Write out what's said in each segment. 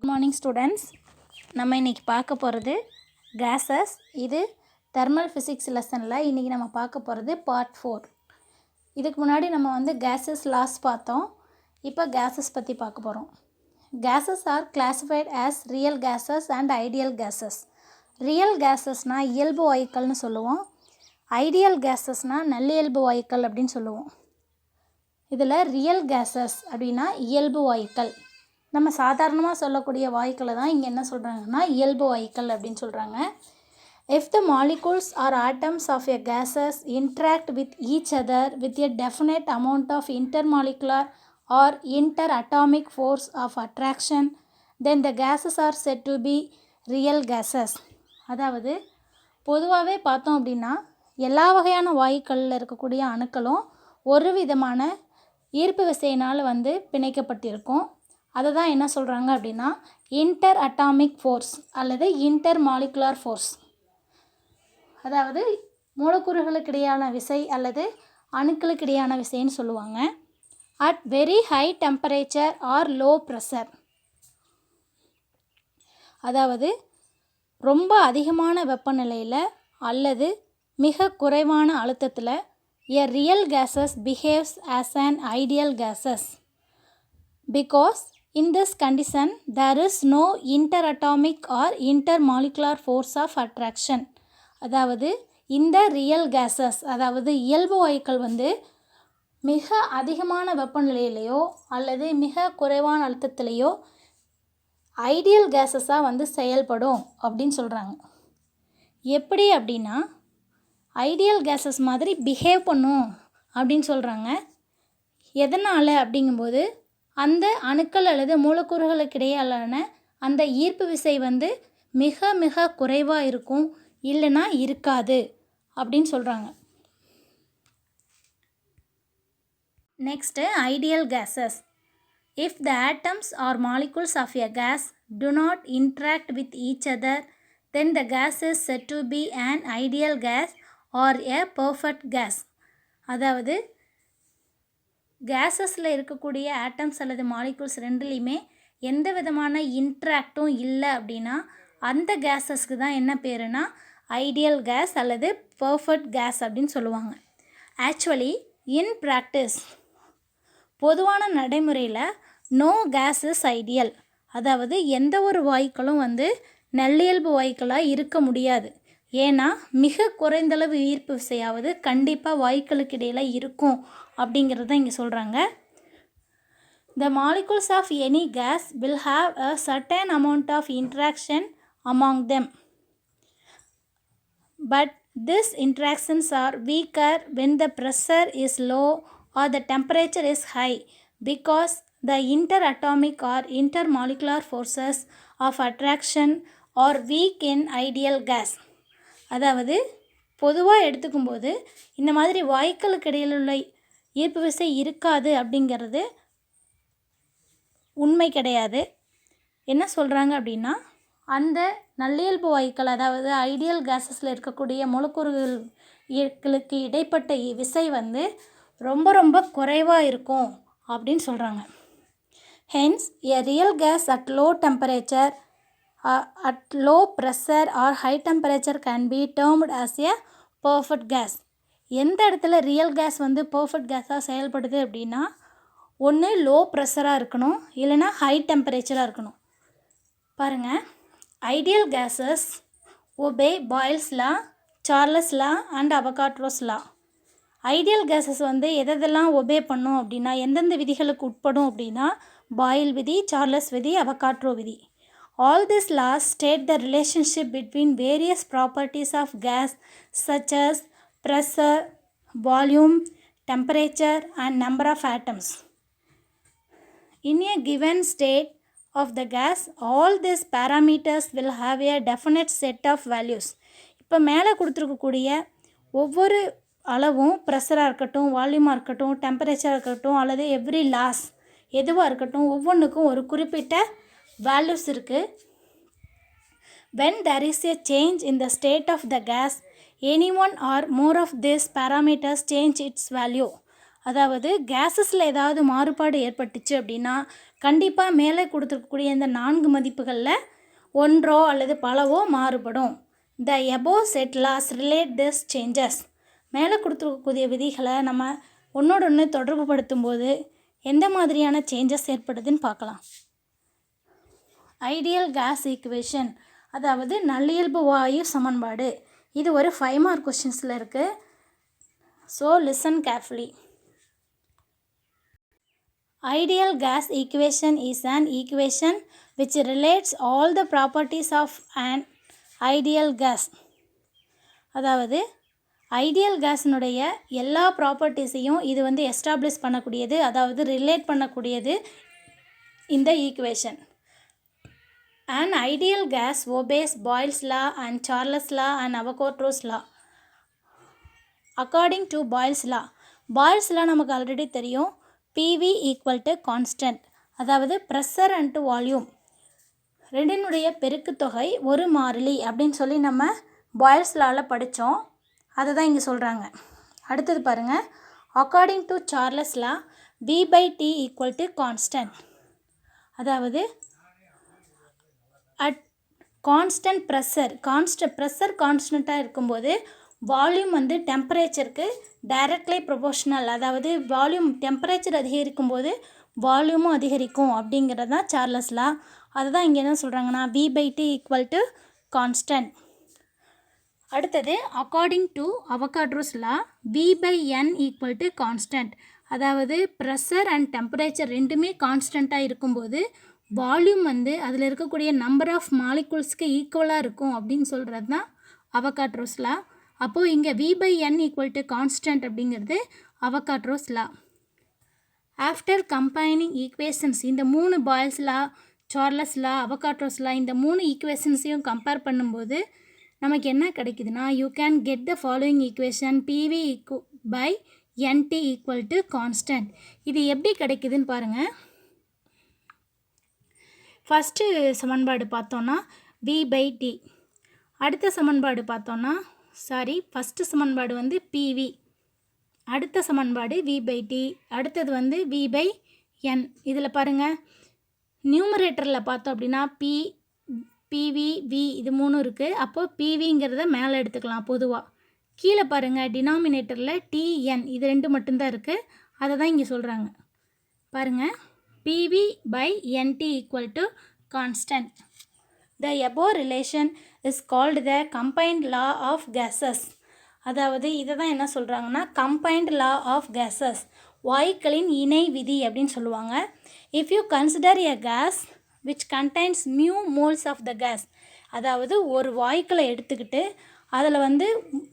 Good morning students. நம்ம இன்றைக்கி பார்க்க போகிறது கேஸஸ். இது தெர்மல் ஃபிசிக்ஸ் லெசனில் இன்றைக்கி நம்ம பார்க்க போகிறது பார்ட் 4. இதுக்கு முன்னாடி நம்ம கேஸஸ் லாஸ் பார்த்தோம். இப்போ கேஸஸ் பற்றி பார்க்க போகிறோம். Gases are classified as real gases and ideal gases. Real கேஸஸ்னால் இயல்பு வாயுக்கள்னு சொல்லுவோம். ஐடியல் கேஸஸ்னால் நல்லியல்பு வாயுக்கள் அப்படின்னு சொல்லுவோம். இதில் ரியல் கேஸஸ் அப்படின்னா இயல்பு வாயுக்கள். நம்ம சாதாரணமாக சொல்லக்கூடிய வாயுக்களை தான் இங்கே என்ன சொல்கிறாங்கன்னா இயல்பு வாயுக்கள் அப்படின்னு சொல்கிறாங்க. If the molecules or atoms of a gases interact with each other with a definite amount of intermolecular or interatomic force of attraction, then the gases are said to be real gases. அதாவது பொதுவாகவே பார்த்தோம் அப்படின்னா எல்லா வகையான வாயுக்களில் இருக்கக்கூடிய அணுக்களும் ஒரு விதமான ஈர்ப்பு விசையினால் பிணைக்கப்பட்டிருக்கும். அதை தான் என்ன சொல்கிறாங்க அப்படின்னா இன்டர் அட்டாமிக் ஃபோர்ஸ் அல்லது இன்டர் மாலிகுலார் ஃபோர்ஸ். அதாவது மூலக்கூறுகளுக்கு இடையான விசை அல்லது அணுக்களுக்கு இடையான விசைன்னு சொல்லுவாங்க. At very high temperature or low pressure, அதாவது ரொம்ப அதிகமான வெப்பநிலையில் அல்லது மிக குறைவான அழுத்தத்தில் a real gases behaves as an ideal gases because in this condition there is no interatomic or intermolecular force of attraction. அதாவது இந்த ரியல் கேஸஸ் அதாவது இயல்பு வாயுக்கள் மிக அதிகமான வெப்பநிலையிலையோ அல்லது மிக குறைவான அழுத்தத்திலேயோ ஐடியல் கேஸஸாக செயல்படும் அப்படின்னு சொல்கிறாங்க. எப்படி அப்படின்னா ஐடியல் கேஸஸ் மாதிரி பிஹேவ் பண்ணும் அப்படின்னு சொல்கிறாங்க. எதனால் அப்படிங்கும்போது அந்த அணுக்கள் அல்லது மூலக்கூறுகளுக்கு இடையிலான அந்த ஈர்ப்பு விசை மிக மிக குறைவாக இருக்கும், இல்லைன்னா இருக்காது அப்படின்னு சொல்கிறாங்க. Next ideal gases. If the atoms or molecules of a gas do not interact with each other, then the gas is said to be an ideal gas or a perfect gas. அதாவது கேஸஸில் இருக்கக்கூடிய atoms அல்லது molecules ரெண்டுலேயுமே எந்த விதமான இன்ட்ராக்டும் இல்லை அப்படின்னா அந்த கேஸஸ்க்கு தான் என்ன பேருனா ஐடியல் கேஸ் அல்லது பர்ஃபெக்ட் கேஸ் அப்படின்னு சொல்லுவாங்க. ஆக்சுவலி இன் ப்ராக்டிஸ் பொதுவான நடைமுறையில் நோ கேஸ் இஸ் ஐடியல், அதாவது எந்த ஒரு வாயுக்களும் நல்லியல்பு வாயுக்களாக இருக்க முடியாது. ஏன்னா மிக குறைந்தளவு ஈர்ப்பு விசையாவது கண்டிப்பாக வாயுக்களுக்கு இடையில் இருக்கும் அப்படிங்கிறது தான் இங்கே சொல்கிறாங்க. The molecules of any gas will have a certain amount of interaction among them, but these interactions are weaker when the pressure is low or the temperature is high because the interatomic or intermolecular forces of attraction are weak in ideal gas. அதாவது பொதுவாக எடுத்துக்கும்போது இந்த மாதிரி வாயுக்களுக்கு இடையில் உள்ள ஈர்ப்பு விசை இருக்காது அப்படிங்கிறது உண்மை கிடையாது. என்ன சொல்கிறாங்க அப்படின்னா அந்த நல்லியல்பு வாயுக்கள் அதாவது ஐடியல் கேஸஸில் இருக்கக்கூடிய மூலக்கூறுகளுக்கு இடைப்பட்ட விசை ரொம்ப ரொம்ப குறைவாக இருக்கும் அப்படின்னு சொல்கிறாங்க. Hence a real gas at low temperature at low pressure or high temperature can be termed as a perfect gas. எந்த இடத்துல ரியல் கேஸ் பர்ஃபெக்ட் கேஸாக செயல்படுது அப்படின்னா ஒன்று லோ ப்ரெஷராக இருக்கணும், இல்லைனா ஹை டெம்பரேச்சராக இருக்கணும். பாருங்கள், ideal gases obey Boyle's law, Charles law and Avogadro's law. Ideal gases எதெல்லாம் ஒபே பண்ணும் அப்படின்னா எந்தெந்த விதிகளுக்கு உட்படும் அப்படின்னா பாயில் விதி, சார்லஸ் விதி, அவகாட்ரோ விதி. All these laws state the relationship between various properties of gas such as pressure, volume, temperature and number of atoms. In a given state of the gas, all these parameters will have a definite set of values. இப்போ மேலே கொடுத்துருக்கக்கூடிய ஒவ்வொரு அளவும் ப்ரெஷராக இருக்கட்டும், வால்யூமாக இருக்கட்டும், டெம்பரேச்சராக இருக்கட்டும் அல்லது every loss எதுவாக இருக்கட்டும் ஒவ்வொன்றுக்கும் ஒரு குறிப்பிட்ட வேல்யூஸ் இருக்குது. When there is a change in the state of the gas, any one or more of these parameters change its value. அதாவது கேஸஸில் ஏதாவது மாறுபாடு ஏற்பட்டுச்சு அப்படின்னா கண்டிப்பாக மேலே கொடுத்துருக்கக்கூடிய இந்த 4 மதிப்புகளில் ஒன்றோ அல்லது பலவோ மாறுபடும். The above set laws relate this changes. மேலே கொடுத்துருக்கக்கூடிய விதிகளை நம்ம ஒன்றோட ஒன்று தொடர்பு படுத்தும் போது எந்த மாதிரியான சேஞ்சஸ் ஏற்படுதுன்னு பார்க்கலாம். ஐடியல் கேஸ் ஈக்குவேஷன், அதாவது நல்லியல்பு வாயு சமன்பாடு. இது ஒரு 5 மார்க் கொஸ்டின்ஸில் இருக்குது. So listen carefully. Ideal gas equation is an equation which relates all the properties of an ideal gas. அதாவது ஐடியல் கேஸினுடைய எல்லா ப்ராப்பர்ட்டிஸையும் இது வந்து எஸ்டாப்ளிஷ் பண்ணக்கூடியது, அதாவது ரிலேட் பண்ணக்கூடியது இந்த equation. An ideal gas obeys Boyle's law and Charles' law and Avogadro's law. According to Boyle's law, Boyle's law நமக்கு already தெரியும். PV ஈக்குவல் டு கான்ஸ்டன்ட், அதாவது ப்ரெஷர் அண்ட் வால்யூம் ரெண்டினுடைய பெருக்குத்தொகை ஒரு மாறிலி அப்படின்னு சொல்லி நம்ம பாய்ல்ஸ் லாவில் படித்தோம். அதை தான் இங்கே சொல்கிறாங்க. அடுத்தது பாருங்கள். According to Charles law V/T equal to constant, அதாவது அட் கான்ஸ்டன்ட் ப்ரெஷர் கான்ஸ்டண்ட்டாக இருக்கும்போது வால்யூம் வந்து டெம்பரேச்சருக்கு டைரக்ட்லி ப்ரொபோஷனல், அதாவது வால்யூம் டெம்பரேச்சர் அதிகரிக்கும் போது வால்யூமும் அதிகரிக்கும் அப்படிங்கிறது தான் சார்லஸ் லா. அதுதான் இங்கே என்ன சொல்கிறாங்கன்னா V/T ஈக்குவல் டு கான்ஸ்டன்ட். அடுத்தது according to Avogadro's law V/N equal to constant, அதாவது ப்ரெஷர் அண்ட் டெம்பரேச்சர் ரெண்டுமே கான்ஸ்டண்ட்டாக இருக்கும்போது வால்யூம் வந்து அதில் இருக்கக்கூடிய நம்பர் ஆஃப் மாலிகுல்ஸ்க்கு ஈக்குவலாக இருக்கும் அப்படின்னு சொல்கிறது தான் அவகாட்ரோஸ் லா. அப்போது இங்கே V/N ஈக்குவல் டு கான்ஸ்டன்ட் அப்படிங்கிறது அவகாட்ரோஸ் லா. ஆஃப்டர் கம்பைனிங் ஈக்குவேஷன்ஸ், இந்த 3 பாய்ல்ஸ் லா, சார்லஸ் லா, அவகாட்ரோஸ் லா, இந்த 3 ஈக்குவேஷன்ஸையும் கம்பேர் பண்ணும்போது நமக்கு என்ன கிடைக்குதுன்னா you can get the following equation PV by NT equal to constant. இது எப்படி கிடைக்குதுன்னு பாருங்கள். ஃபஸ்ட்டு சமன்பாடு பார்த்தோன்னா V/T, அடுத்த சமன்பாடு பார்த்தோன்னா ஃபஸ்ட்டு சமன்பாடு வந்து PV, அடுத்த சமன்பாடு V/T, அடுத்தது வந்து V/N. இதில் பாருங்கள், நியூமரேட்டரில் பார்த்தோம் அப்படின்னா PV, V இது 3 இருக்குது. அப்போது PVங்கிறத மேலே எடுத்துக்கலாம் பொதுவாக. கீழே பாருங்கள், டினாமினேட்டரில் TN இது 2 மட்டும்தான் இருக்குது. அதை தான் இங்கே சொல்கிறாங்க. பாருங்கள், PV/NT equal to constant. The above relation is called the combined law of gases. அதாவது இதை தான் என்ன சொல்கிறாங்கன்னா combined law of gases, வாயுக்களின் இணை விதி அப்படின்னு சொல்லுவாங்க. If you consider a gas which contains mu moles of the gas, அதாவது ஒரு வாயுக்களை எடுத்துக்கிட்டு அதில் வந்து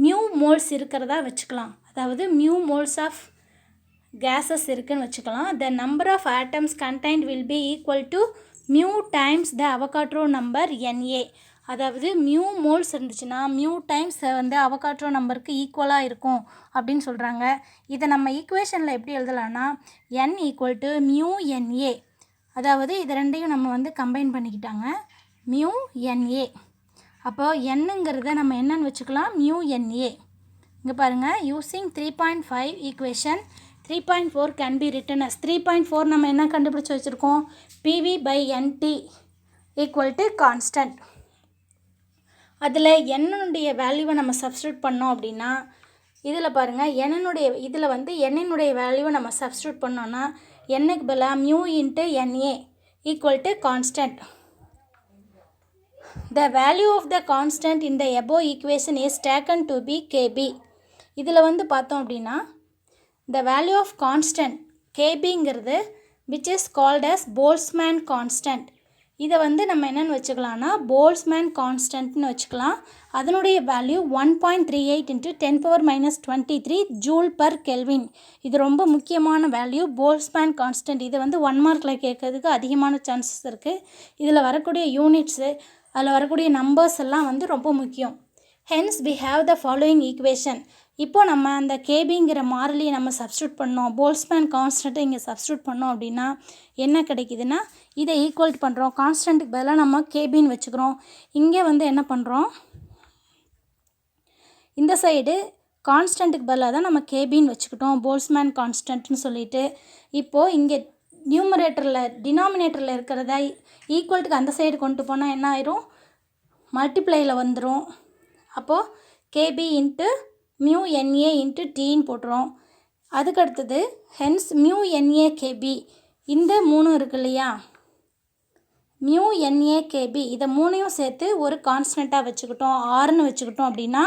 mu moles இருக்கிறதா வச்சுக்கலாம், அதாவது mu moles of gases இருக்குன்னு வச்சுக்கலாம். The number of atoms contained will be equal to mu times the Avogadro number Na, அதாவது மியூ மோல்ஸ் இருந்துச்சுன்னா மியூ டைம்ஸ் வந்து அவகாட்ரோ நம்பருக்கு ஈக்குவலாக இருக்கும் அப்படின்னு சொல்கிறாங்க. இதை நம்ம ஈக்குவேஷனில் எப்படி எழுதலாம்னா N equal to mu NA, அதாவது இது ரெண்டையும் நம்ம வந்து கம்பைன் பண்ணிக்கிட்டாங்க மியூ NA. அப்போது என்னங்கிறத நம்ம என்னன்னு வச்சுக்கலாம் மியூ NA. இங்கே பாருங்கள், using 3.5 equation 3.4 can be written as 3.4 நம்ம என்ன கண்டுபிடிச்சி வச்சுருக்கோம் PV/NT ஈக்குவல் டு கான்ஸ்டன்ட். அதில் என்னுடைய வேல்யூவை நம்ம சப்ஸ்டியூட் பண்ணோம் அப்படின்னா இதில் பாருங்கள் இதில் வந்து என்னுடைய வேல்யூவை நம்ம சப்ஸ்டியூட் பண்ணோன்னா என்னுக்கு பதிலாக mu into NA equal to constant. The value of the constant in the above equation is taken to be KB. இதில் வந்து பார்த்தோம் அப்படின்னா the value of constant KBங்கிறது which is called as Boltzmann constant. இதை வந்து நம்ம என்னென்னு வச்சுக்கலாம்னா போல்ட்ஸ்மேன் கான்ஸ்டன்ட்னு வச்சுக்கலாம். அதனுடைய வேல்யூ 1.38 × 10⁻23 ஜூல் பர் கெல்வின். இது ரொம்ப முக்கியமான வேல்யூ போல்ட்ஸ்மேன் கான்ஸ்டன்ட். இது வந்து 1 மார்க்கில் கேட்கறதுக்கு அதிகமான சான்சஸ் இருக்குது. இதில் வரக்கூடிய யூனிட்ஸு அதில் வரக்கூடிய நம்பர்ஸ் எல்லாம் வந்து ரொம்ப முக்கியம். Hence we have the following equation. இப்போ நம்ம அந்த கேபிங்கிற மாறிலியை நம்ம சப்ஸ்டியூட் பண்ணோம், போல்ட்ஸ்மேன் கான்ஸ்டன்ட்டை இங்கே சப்ஸ்டியூட் பண்ணோம் அப்படின்னா என்ன கிடைக்குதுன்னா இதை ஈக்குவல் பண்ணுறோம், கான்ஸ்டன்ட்டுக்கு பதிலாக நம்ம கேபின்னு வச்சுக்கிறோம். இங்கே வந்து என்ன பண்ணுறோம், இந்த சைடு கான்ஸ்டன்ட்டுக்கு பதிலாக தான் நம்ம கேபின்னு வச்சுக்கிட்டோம், போல்ஸ்மேன் கான்ஸ்டன்ட்னு சொல்லிட்டு. இப்போது இங்கே நியூமரேட்டரில் டினாமினேட்டரில் இருக்கிறத ஈக்குவல்ட்டுக்கு அந்த சைடு கொண்டு போனால் என்ன ஆயிரும், மல்டிப்ளையில் வந்துடும். அப்போது KB into mu NA into டின்னு போட்டுரும். அதுக்கடுத்தது ஹென்ஸ் மியூ என்ஏ கேபி இந்த 3 இருக்கு இல்லையா, மியூ என்ஏ கேபி இதை 3ஐயும் சேர்த்து ஒரு கான்ஸ்டண்ட்டாக வச்சுக்கிட்டோம், ஆர்னு வச்சுக்கிட்டோம் அப்படின்னா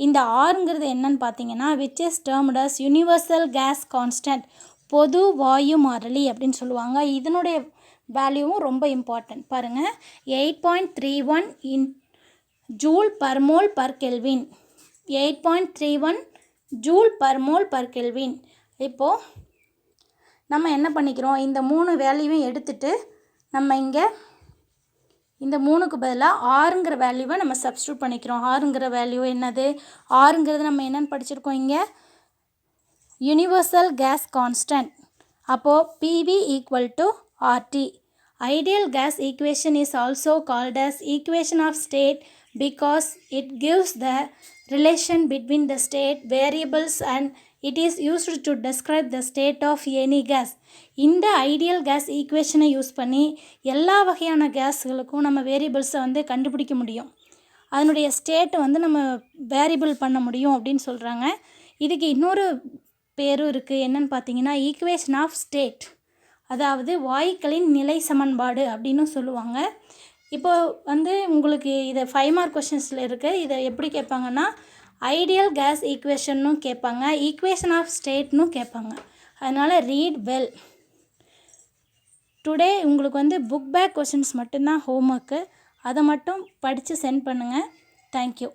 இந்த ஆருங்கிறது என்னன்னு பார்த்தீங்கன்னா which is termed as universal gas constant, பொது வாயு மாறிலி அப்படின்னு சொல்லுவாங்க. இதனுடைய வேல்யூவும் ரொம்ப இம்பார்ட்டன்ட். பாருங்கள், 8.31 in joule per mole per kelvin, 8.31 joule per mole per kelvin. இப்போது நம்ம என்ன பண்ணிக்கிறோம், இந்த 3 வேல்யூவையும் எடுத்துகிட்டு நம்ம இங்கே இந்த 3க்கு பதிலாக ஆறுங்கிற வேல்யூவை நம்ம சப்ஸ்டியூட் பண்ணிக்கிறோம். ஆறுங்கிற வேல்யூ என்னது, ஆறுங்கிறது நம்ம என்னென்னு படிச்சிருக்கோம் இங்கே, யூனிவர்சல் கேஸ் கான்ஸ்டன்ட். அப்போது PV equal to RT. Ideal gas equation is also called as equation of state because it gives the relation between the state variables and it is used to describe the state of any gas. இந்த ideal case ஈக்குவேஷனை use பண்ணி எல்லா வகையான கேஸ்களுக்கும் நம்ம வேரியபிள்ஸை வந்து கண்டுபிடிக்க முடியும், அதனுடைய ஸ்டேட்டை வந்து நம்ம வேரியபிள் பண்ண முடியும் அப்படின்னு சொல்கிறாங்க. இதுக்கு இன்னொரு பேரும் இருக்குது, என்னென்னு பார்த்தீங்கன்னா ஈக்குவேஷன் ஆஃப் ஸ்டேட், அதாவது வாயுக்களின் நிலை சமன்பாடு அப்படின்னு சொல்லுவாங்க. இப்போ வந்து உங்களுக்கு இதை 5 மார்க் கொஷின்ஸில் இருக்குது. இதை எப்படி கேட்பாங்கன்னா ஐடியல் கேஸ் ஈக்குவேஷன்னும் கேட்பாங்க, ஈக்குவேஷன் ஆஃப் ஸ்டேட்னும் கேட்பாங்க. அதனால் ரீட் வெல். டுடே உங்களுக்கு வந்து புக் பேக் கொஷின்ஸ் மட்டும்தான் ஹோம்ஒர்க்கு, அதை மட்டும் படித்து சென்ட் பண்ணுங்கள். தேங்க்யூ.